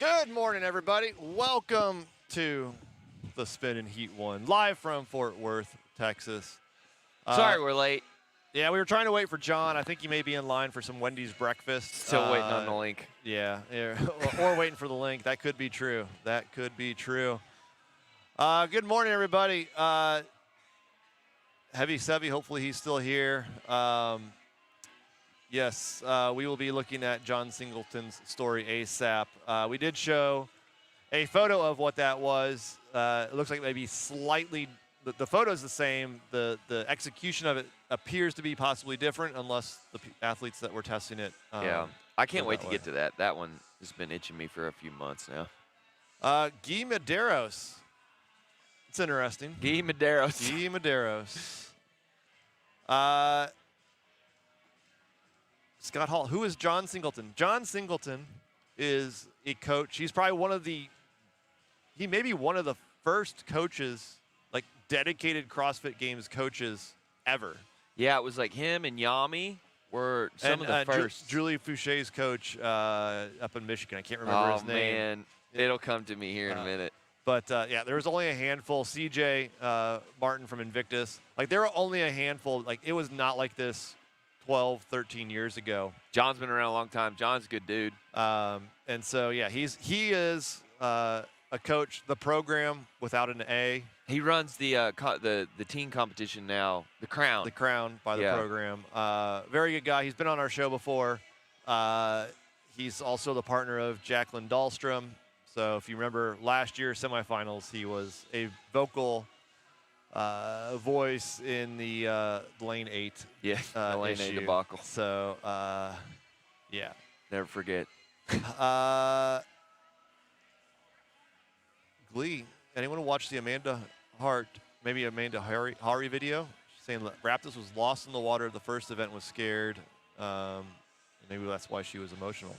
Good morning, everybody. Welcome to the Spin and Heat One, live from Fort Worth, Texas. Sorry we're late. Yeah, we were trying to wait for John. I think he may be in line for some Wendy's breakfast. Still waiting on the link. Yeah, or waiting for the link. That could be true. That could be true. Good morning, everybody. Heavy Sevy, hopefully he's still here. Yes, we will be looking at John Singleton's story ASAP. We did show a photo of what that was. It looks like maybe slightly, the photo is the same. The execution of it appears to be possibly different unless the athletes that were testing it. Yeah, I can't wait to get to that. That one has been itching me for a few months now. Guy Medeiros. It's interesting. Guy Medeiros. Guy Medeiros. Scott Hall. Who is John Singleton? John Singleton is a coach. He's probably he may be one of the first coaches, like dedicated CrossFit Games coaches ever. Yeah, it was like him and Yami were some of the first. Julie Foucher's coach up in Michigan. I can't remember his name. Oh, man. It'll come to me here in a minute. But, yeah, there was only a handful. CJ Martin from Invictus. Like, there were only a handful. Like, it was not like this 12, 13 years ago. John's been around a long time. John's a good dude. And so, yeah, he is a coach. The program without an A. He runs the teen competition now, the Crown. The Crown by the program. Very good guy. He's been on our show before. He's also the partner of Jacqueline Dahlstrom. So if you remember last year's semifinals, he was a vocal voice in the Lane 8 the Lane 8 debacle. So, yeah. Never forget. Glee. Anyone watch the Amanda Hari video? She's saying Raptus was lost in the water. The first event was scared. Maybe that's why she was emotional.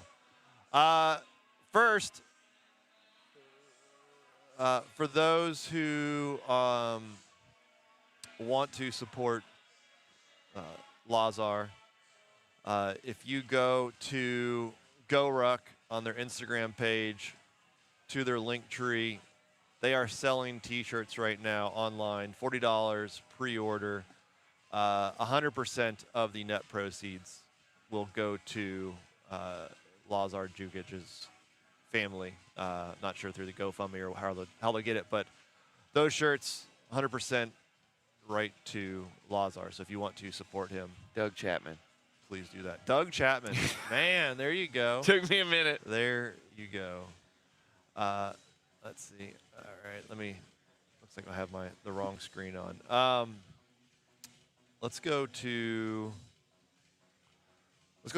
First, for those who want to support Lazar, if you go to GoRuck on their Instagram page to their link tree, they are selling T-shirts right now online, $40 pre-order. 100% of the net proceeds will go to Lazar Jukic's family. Not sure through the GoFundMe or how they'll get it, but those shirts, 100% right to Lazar. So if you want to support him, Doug Chapman, please do that. Doug Chapman, man, there you go. Took me a minute. There you go. Let's see. All right, looks like I have the wrong screen on. Let's go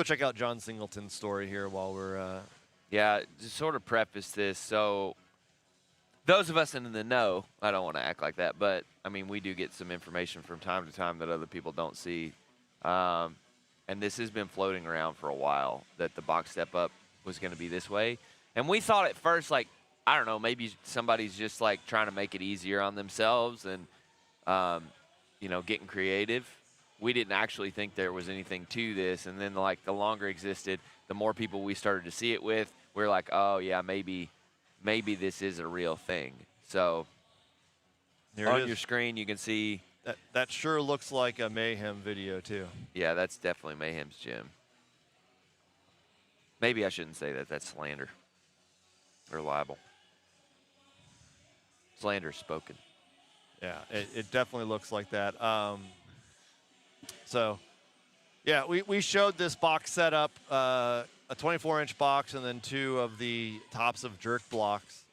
check out John Singleton's story here while we're. Yeah, to sort of preface this, so those of us in the know, I don't want to act like that, but, I mean, we do get some information from time to time that other people don't see. And this has been floating around for a while, that the box step up was going to be this way. And we thought at first, like, I don't know, maybe somebody's just, like, trying to make it easier on themselves and, getting creative. We didn't actually think there was anything to this. And then, like, the longer it existed, the more people we started to see it with, we're like, oh, yeah, maybe this is a real thing. So on your screen, you can see. That sure looks like a Mayhem video, too. Yeah, that's definitely Mayhem's gym. Maybe I shouldn't say that. That's slander or libel. Slander spoken. Yeah, it definitely looks like that. So, yeah, we showed this box setup, a 24-inch box and then two of the tops of jerk blocks.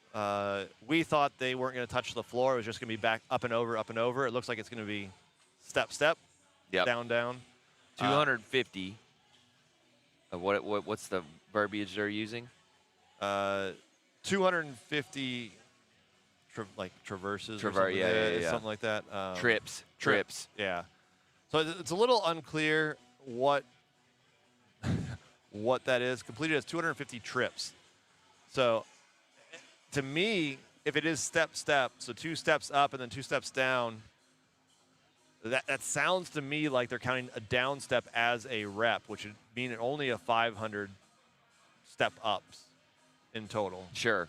We thought they weren't going to touch the floor. It was just going to be back up and over, up and over. It looks like it's going to be step, step, down, down. 250. What's the verbiage they're using? 250 traverses or something like that. Trips. Yeah. So it's a little unclear what that is. Completed as 250 trips. So to me, if it is step, step, so 2 steps up and then 2 steps down, that sounds to me like they're counting a down step as a rep, which would mean only a 500 step ups. in total. Sure.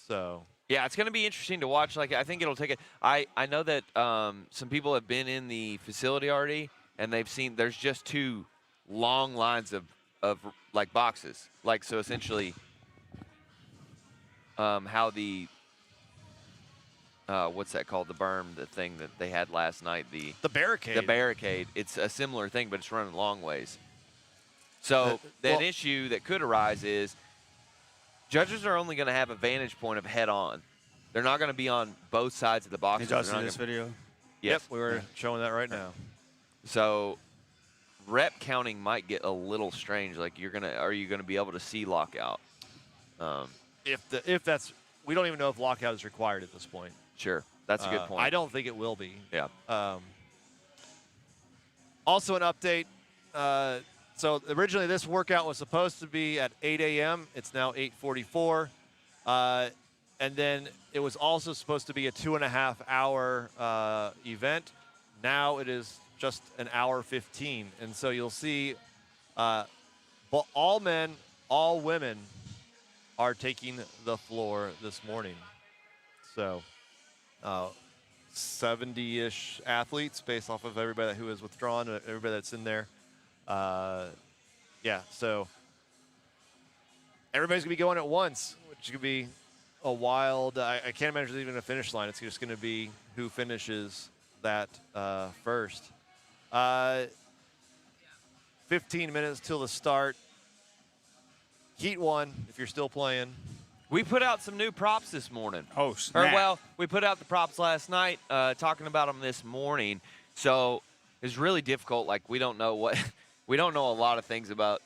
So Yeah, it's going to be interesting to watch. Like, I think it'll take it. I know that some people have been in the facility already, and they've seen there's just 2 long lines of like boxes. Like, so essentially, how the what's that called? The berm, the thing that they had last night. the barricade. The barricade. It's a similar thing, but it's running long ways. So well- an issue that could arise is judges are only going to have a vantage point of head on. They're not going to be on both sides of the box. Did y'all see this video? Yes. Yep, we were showing that right now. So rep counting might get a little strange. Like, are you gonna be able to see lockout? If that's, we don't even know if lockout is required at this point. Sure, that's a good point. I don't think it will be. Yeah. Also, an update. So originally, this workout was supposed to be at 8 a.m. It's now 8:44, and then it was also supposed to be a 2.5-hour event. Now it is just an hour 15, and so you'll see, but all men, all women are taking the floor this morning. So 70-ish athletes based off of everybody who is withdrawn, everybody that's in there. Yeah, so everybody's going to be going at once, which could be a wild, I can't imagine there's even a finish line. It's just going to be who finishes that first. 15 minutes till the start. Heat 1, if you're still playing. We put out some new props this morning. Oh, snap. Or, well, we put out the props last night, talking about them this morning. So it's really difficult. Like, we don't know we don't know a lot of things about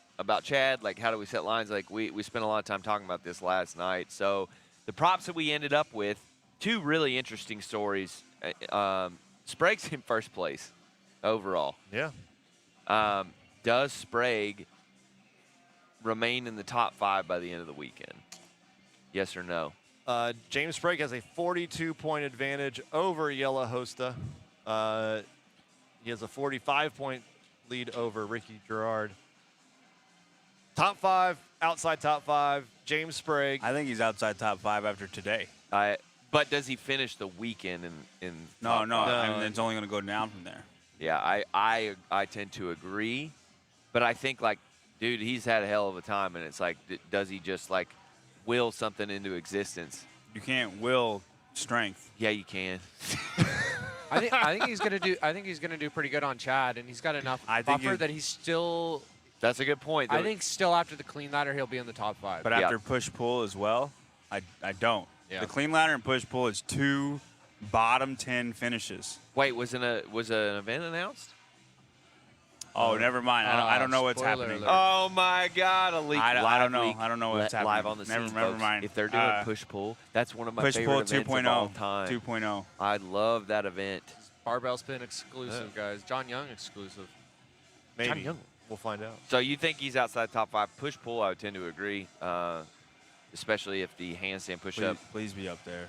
Chad. Like, how do we set lines? Like, we spent a lot of time talking about this last night. So the props that we ended up with, 2 really interesting stories. Sprague's in first place overall. Yeah. Does Sprague remain in the top 5 by the end of the weekend? Yes or no? James Sprague has a 42-point advantage over Yella Hosta. He has a 45-point lead over Ricky Gerard. Top 5, outside top 5, James Sprague. I think he's outside top 5 after today. But does he finish the weekend in No. top 5? I mean, it's only going to go down from there. Yeah, I tend to agree. But I think, like, dude, he's had a hell of a time, and it's like, does he just, like, will something into existence? You can't will strength. Yeah, you can. I think he's gonna do. I think he's gonna do pretty good on Chad, and he's got enough buffer that he's still. That's a good point. I think still after the clean ladder, he'll be in the top 5. But after push pull as well, I don't. Yeah. The clean ladder and push pull is 2 bottom 10 finishes. Wait, was an event announced? Oh, never mind. I don't know what's spoiler happening. alert. Oh my God! A leak. I don't know. Leak. I don't know what's happening. Live on the never, scene, never folks. mind. If they're doing push pull, that's one of my push favorite pull events 2.0. of all time. 2.0. I love that event. Barbell spin exclusive, guys. John Young exclusive. Maybe. John Young. We'll find out. So you think he's outside top 5? Push pull, I would tend to agree, especially if the handstand push up. Please be up there.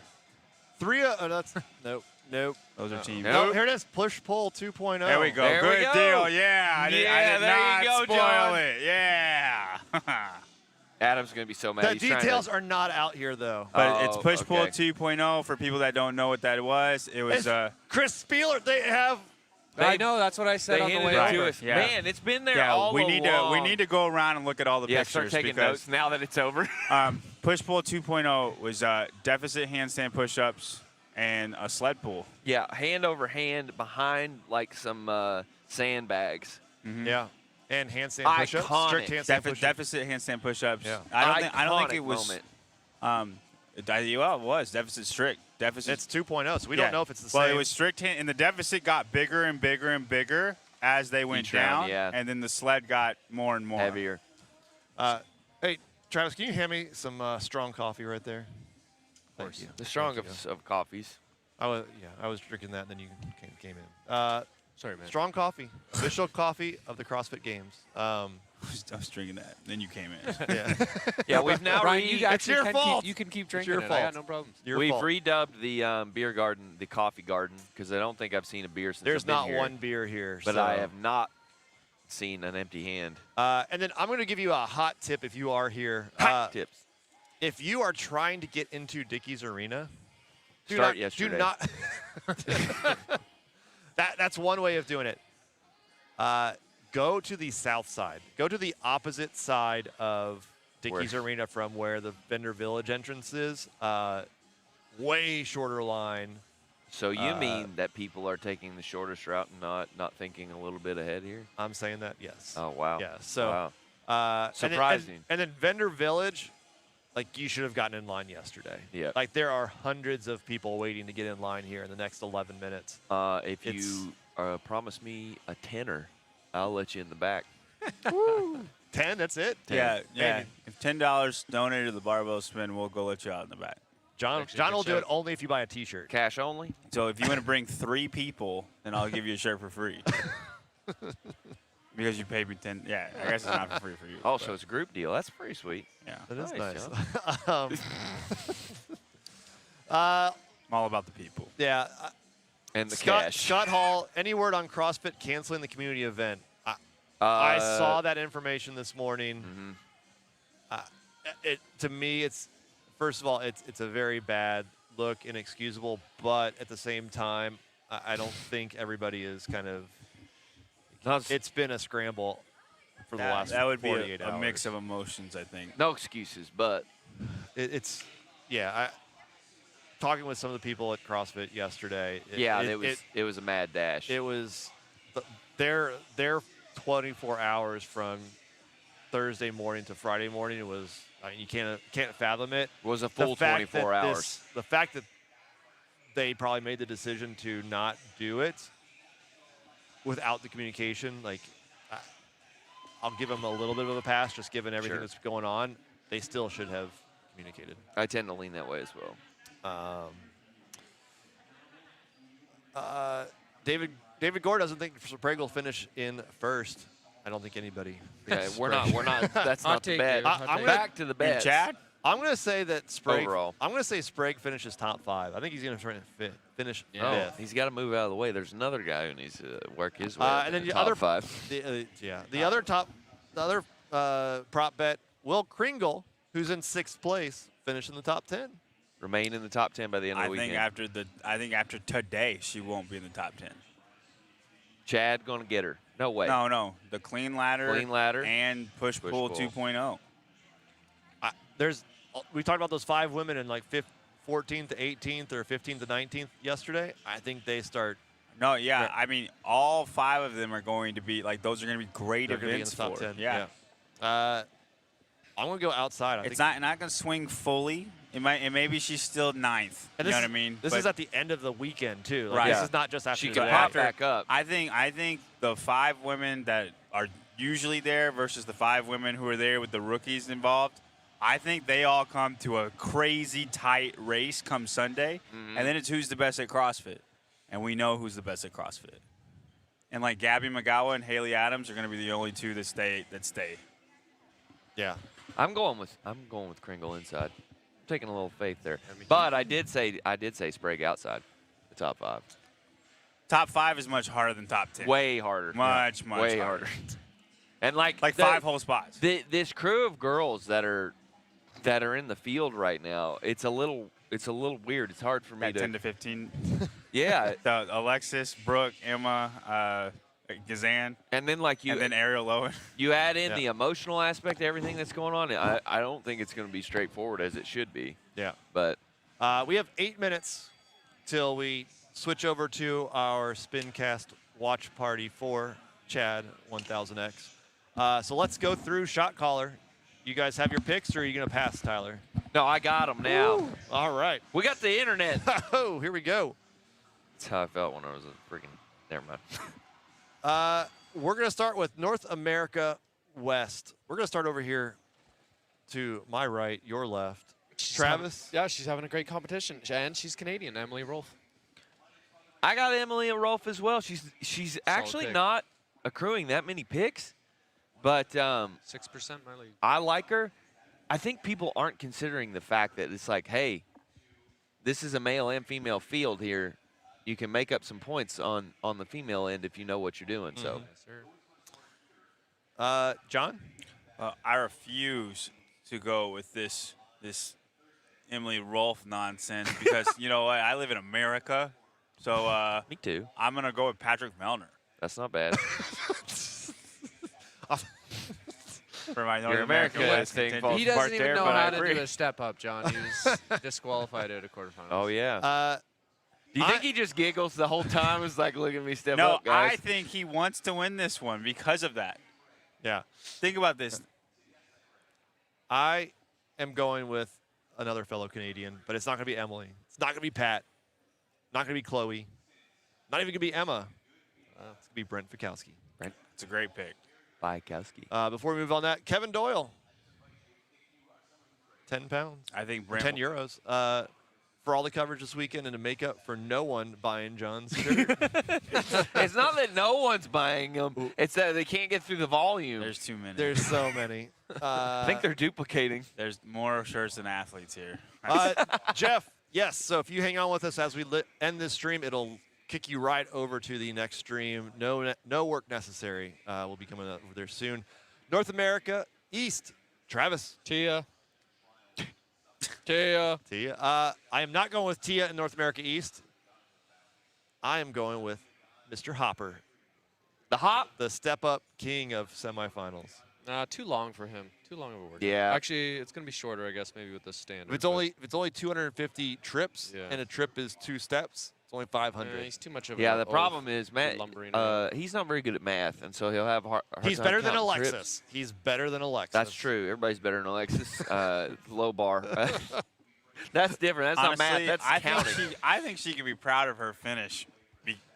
3, that's, nope. Those are teams. No, here it is. Push pull 2.0. There we go. There we Good go. deal. Yeah. I did there not you go, spoil John. it. Yeah. Adam's going to be so mad. The He's trying details to, are not out here, though. But it's push pull okay. 2.0 for people that don't know what that was. It was Chris Spieler, they have. I know. That's what I said They on the handed way it to over. us. Yeah. Man, it's been there yeah. all We need along. to go around and look at all the Yeah, pictures start taking because notes now that it's over. push pull 2.0 was deficit handstand push-ups and a sled pull. Yeah, hand over hand behind like some sandbags. Yeah. And handstand push-ups. Iconic. Strict handstand push-ups. Deficit handstand push-ups. Yeah. I don't think Iconic it was. moment. Well, it was deficit strict. Deficit. It's 2.0, so we don't know if it's the well, same. it was strict hand, and the deficit got bigger and bigger and bigger as they went Each round, down, yeah. and then the sled got more and more Heavier. Hey, Travis, can you hand me some strong coffee right there? Thank you. The strong Thank you. of coffees. I was drinking that, and then you came in. Sorry, man. Strong coffee, official coffee of the CrossFit Games. I was drinking that. Then you came in. Yeah, Yeah, we've now Brian, you actually your can fault. you can keep It's drinking your it. I fault. got no problems. Your we've fault. redubbed the beer garden the coffee garden because I don't think I've seen a beer since There's I've been not here. one beer here, But so I have not seen an empty hand. And then I'm going to give you a hot tip if you are here. Hot tips. If you are trying to get into Dickies Arena, Yesterday. Do not. That's one way of doing it. Go to the south side. Go to the opposite side of Dickies Arena from where the Vendor Village entrance is. Way shorter line. So you mean that people are taking the shortest route and not thinking a little bit ahead here? I'm saying that, yes. Oh, wow. Yeah. So, wow. Surprising. And then Vendor Village, like, you should have gotten in line yesterday. Yeah. Like, there are hundreds of people waiting to get in line here in the next 11 minutes. If you promise me a tenner, I'll let you in the back. 10, that's it? 10. Yeah. Man, if $10 donated to the barbell spin, we'll go let you out in the back. John will do it only if you buy a T-shirt. Cash only? So if you want to bring 3 people, then I'll give you a shirt for free. Because you paid me 10. Yeah, I guess it's not for free for you. Oh, so it's a group deal. That's pretty sweet. Yeah. That is nice. I'm all about the people. Yeah. And the Scott, cash. Scott Hall, any word on CrossFit canceling the community event? I saw that information this morning. Mm-hmm. To me, it's first of all, it's a very bad look, inexcusable. But at the same time, I don't think everybody is kind of. It's been a scramble for the last 48 hours. That would be a mix of emotions, I think. No excuses, but talking with some of the people at CrossFit yesterday. It was a mad dash. It was their 24 hours from Thursday morning to Friday morning. It was you can't fathom it. It was a full 24 hours. The fact that they probably made the decision to not do it without the communication, like I'll give them a little bit of a pass, just given everything that's going on. They still should have communicated. I tend to lean that way as well. David Gore doesn't think Sprague will finish in first. I don't think anybody. Yeah, we're not. That's not the bet. I'm back to the bet. Chad? I'm going to say that Sprague. Overall. I'm going to say Sprague finishes top 5. I think he's going to finish Yeah. 5th. He's got to move out of the way. There's another guy who needs to work his way up And in then the the top other 5. The other prop bet, Will Kringle, who's in 6th place, finish in the top 10. Remain in the top 10 by the end of the weekend. I think after today, she won't be in the top 10. Chad going to get her. No way. No. The clean ladder. And push-pull 2.0. We talked about those 5 women in like 14th to 18th or 15th to 19th yesterday. I think they start. No, yeah. I mean, all 5 of them are going to be like those are going to be great events be in the top for. 10. Yeah. I'm going to go outside. It's not going to swing fully. Maybe she's still 9th. You know what I mean? This is at the end of the weekend too. Like, Right. This is not just after She today. can pop back up. I think the 5 women that are usually there versus the 5 women who are there with the rookies involved, I think they all come to a crazy tight race come Sunday, and then it's who's the best at CrossFit, and we know who's the best at CrossFit. And like Gabby McGowan and Haley Adams are going to be the only 2 that stay. Yeah. I'm going with Kringle inside. I'm taking a little faith there. But I did say Sprague outside the top 5. Top 5 is much harder than top 10. Way harder. Much way harder. And like 5 whole spots. This crew of girls that are in the field right now, it's a little weird. It's hard for me to 10 to 15. Yeah. Alexis, Brooke, Emma, Gazan, and then and then Ariel Lowen. You add in the emotional aspect of everything that's going on. I don't think it's going to be straightforward as it should be. Yeah. But we have 8 minutes till we switch over to our Spincast watch party for Chad 1000X. So let's go through shot caller. You guys have your picks, or are you going to pass, Tyler? No, I got them now. Woo. All right. We got the internet. Oh, here we go. That's how I felt when I was a freaking. Never mind. We're going to start with North America West. We're going to start over here to my right, your left. Travis? She's having a great competition. And she's Canadian, Emily Rolfe. I got Emily Rolfe as well. She's actually pick. not accruing that many picks, but 6% my league. I like her. I think people aren't considering the fact that it's like, hey, this is a male and female field here. You can make up some points on the female end if you know what you're doing. So, Yes, sir. John? I refuse to go with this Emily Rolfe nonsense because you know what? I live in America, so Me too. I'm gonna go with Patrick Mellner That's not bad. for my North Your America West thing contingent. falls He doesn't apart even there, know but I how to agree. do a step up, John. He was disqualified at a quarterfinals. Oh, yeah. Do you think he just giggles the whole time? It's like, look at me step No, up, guys. I think he wants to win this one because of that. Yeah. Think about this. I am going with another fellow Canadian, but it's not going to be Emily. It's not going to be Pat. Not going to be Chloe. Not even going to be Emma. It's going to be Brent Fikowski. It's a great pick. Bykowski. Before we move on that, Kevin Doyle. 10 pounds. I think Brent 10 euros. For all the coverage this weekend and to make up for no one buying John's shirt. It's not that no one's buying them. It's that they can't get through the volume. There's too many. There's so many. I think they're duplicating. There's more shirts than athletes here. Jeff, yes. So if you hang on with us as we end this stream, it'll kick you right over to the next stream. No work necessary. We'll be coming over there soon. North America East. Travis. Tia. I am not going with Tia in North America East. I am going with Mr. Hopper. The hop? The step-up king of semifinals. Too long for him. Too long of a workout. Yeah. Actually, it's gonna be shorter, I guess, maybe with the standard. If it's only 250 trips Yeah. and a trip is 2 steps, it's only 500. he's too much of Yeah, a the problem is, Matt, lumbering he's not very good at math, and so he'll have a hard He's time better than counting Alexis. trips. He's better than Alexis. That's true. Everybody's better than Alexis. Low bar. That's different. That's Honestly, not math. That's counting. I think she can be proud of her finish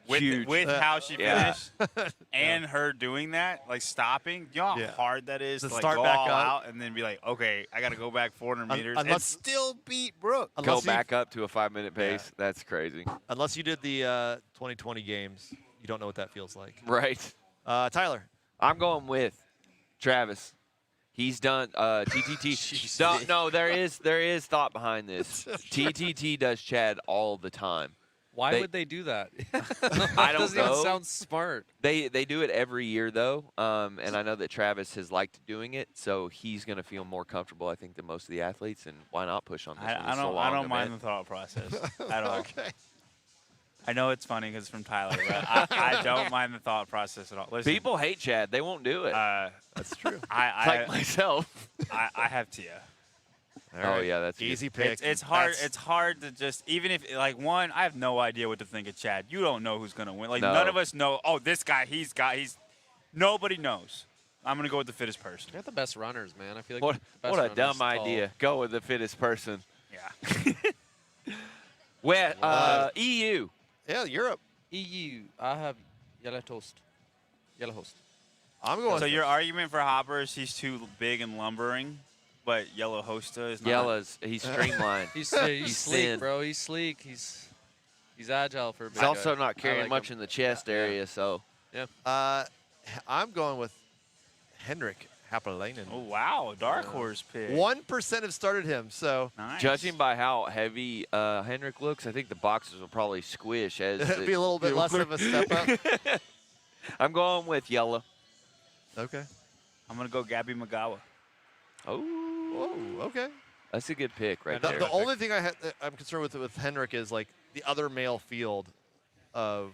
Huge. with how she Yeah. finished and her doing that, like stopping. You know how Yeah. hard that is To to like start go back all up. out and then be like, okay, I got to go back 400 meters and unless- still beat Brooke. Go Unless you- back up to a 5-minute pace. That's crazy. Unless you did the 2020 games, you don't know what that feels like. Right. Tyler. I'm going with Travis. He's done TTT. No, there is thought behind this. TTT does Chad all the time. Why They- would they do that? I don't Doesn't know. even sound smart. They do it every year though, and I know that Travis has liked doing it, so he's going to feel more comfortable, I think, than most of the athletes. And why not push on this? one? I It's a don't long mind event. the thought process at all. Okay. I know it's funny because it's from Tyler, but I don't mind the thought process at all. Listen, People hate Chad. They won't do it. That's true. like myself. I have Tia. Oh yeah, that's easy good. pick. It's hard. That's- It's hard to just even if like one. I have no idea what to think of Chad. You don't know who's gonna win. Like No. none of us know. Oh, this guy. He's. Nobody knows. I'm gonna go with the fittest person. They're the best runners, man. I feel like What the best what a runners dumb tall. idea. Go with the fittest person. Yeah. EU. Yeah, Europe. EU. I have yellow toast. Yellow host. I'm going. So your argument for Hopper is he's too big and lumbering, but Yellow Hosta is not. Yella's. He's streamlined. He's He's sleek, thin. bro. He's sleek. He's agile for a big He's also guy. not I carrying like much him. in the chest area, so. I'm going with Henrik Haapalainen. Oh wow, dark horse pick. 1% have started him, so Nice. Judging by how heavy Henrik looks, I think the boxers will probably squish as it'd be a little bit less of a step up. I'm going with Yella. Okay. I'm gonna go Gabby Magawa. Oh, Whoa, okay. that's a good pick right The, there. the only thing I'm concerned with Henrik is like the other male field of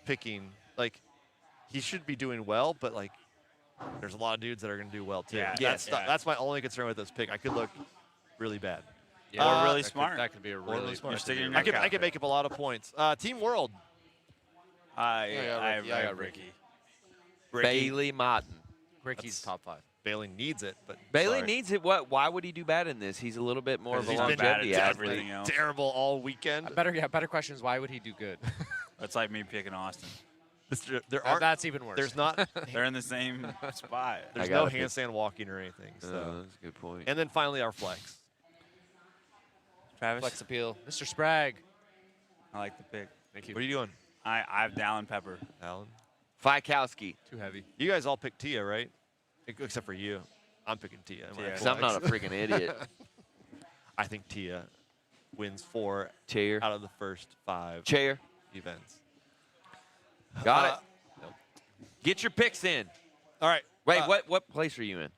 picking. Like he should be doing well, but like there's a lot of dudes that are going to do well too. Yeah, That's my only concern with this pick. I could look really bad. Or really that smart. That could be a Or really smart. You're sticking your I could neck out there. make up a lot of points. Team World. I got have Ricky. Ricky. Bailey Martin. Ricky's top 5. Bailey needs it, but Bailey sorry. needs it. What? Why would he do bad in this? He's a little bit more of a He's been bad longevity at athlete. everything else. terrible all weekend. Better question is why would he do good? That's like me picking Austin. There aren't. That's even worse. There's not. They're in the same spot. There's I no gotta pick- handstand walking or anything. So. That's a good point. And then finally our flex. Travis, Flex appeal. Mr. Sprague. I like the pick. Thank you. What are you doing, I have Dallin Pepper. Alan? Fikowski. Too heavy. You guys all picked Tia, right? Except for you. I'm picking Tia. in my Tia. Because I'm not a flex. freaking idiot. I think Tia wins 4 Chair. out of the first 5 Chair. events. Got it. Get your picks in. All right. Wait, what place are you in?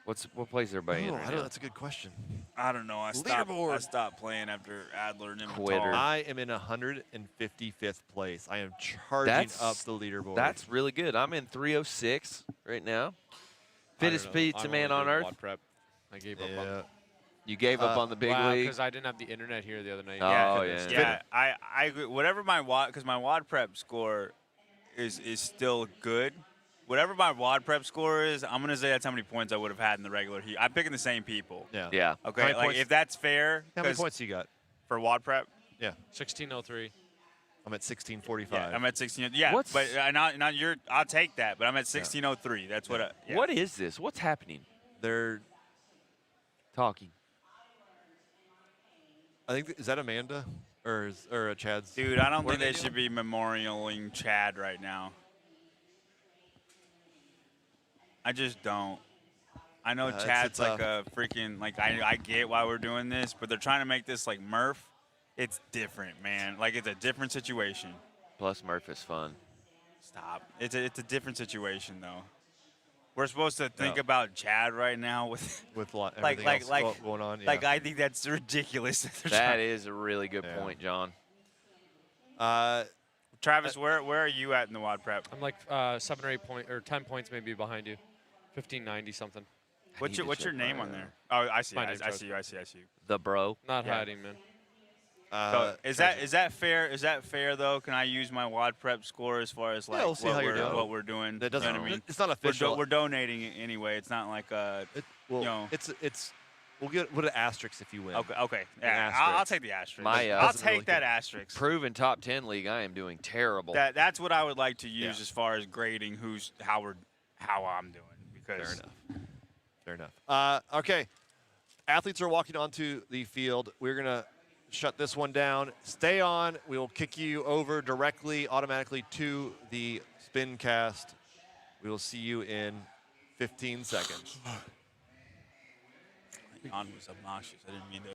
What place is everybody in? Oh, Right I don't know. now? That's a good question. I don't know. I Leaderboard. stopped playing after Adler and Quitter. I am in 155th place. I am charging up the leaderboard. That's really good. I'm in 306 right now. Fittest I don't know. pizza I'm man only on doing earth. Wad prep. I gave up on Yeah. You gave up on the big league. because I didn't have the internet here the other night. Oh, yeah. yeah. I agree. Whatever my WOD, because my WOD prep score is still good. Whatever my WOD prep score is, I'm gonna say that's how many points I would have had in the regular heat. I'm picking the same people. Yeah. Yeah. How Okay. many Like points- if that's fair. How many 'cause points you got? for WOD prep? Yeah. 1603. I'm at 1645. Yeah, I'm at 16. Yeah, What's- but not you're. I'll take that. But I'm at 1603. That's what. What is this? What's happening? They're. Talking. I think is that Amanda or Chad's? Dude, I don't What think are they they should be memorialing Chad right now. I just don't. I know It's Chad's like tough. a freaking like I get why we're doing this, but they're trying to make this like Murph. It's different, man. Like it's a different situation. Plus Murph is fun. Stop. It's a different situation though. We're supposed to think Yeah. about Chad right now with with everything like else going on. like yeah. I think that's ridiculous. They're That trying- is a really good Yeah. point, John. Travis, where are you at in the WOD prep? I'm like 7 or 8 points or 10 points maybe behind you. 1590 something. What's need to your check name my, on there? Oh, I see. my I name, see you. I see you. The bro. Not Yeah. hiding, man. So is that fair? Is that fair though? Can I use my WOD prep score as far as like we'll see how you're doing. what we're doing? That You know doesn't. what I mean? It's not We're, official. we're donating it anyway. It's not like Well, you know. it's. We'll get an asterisk if you win. Okay. Yeah, asterisk. I'll take the asterisk. My, I'll doesn't take really that count. asterisk. Proven top 10 league. I am doing terrible. That's what I would like to use Yeah. as far as grading how I'm doing because Fair enough. Fair enough. Okay. Athletes are walking onto the field. We're going to shut this one down. Stay on. We will kick you over directly, automatically to the spin cast. We will see you in 15 seconds. Yawn was obnoxious. I didn't mean to.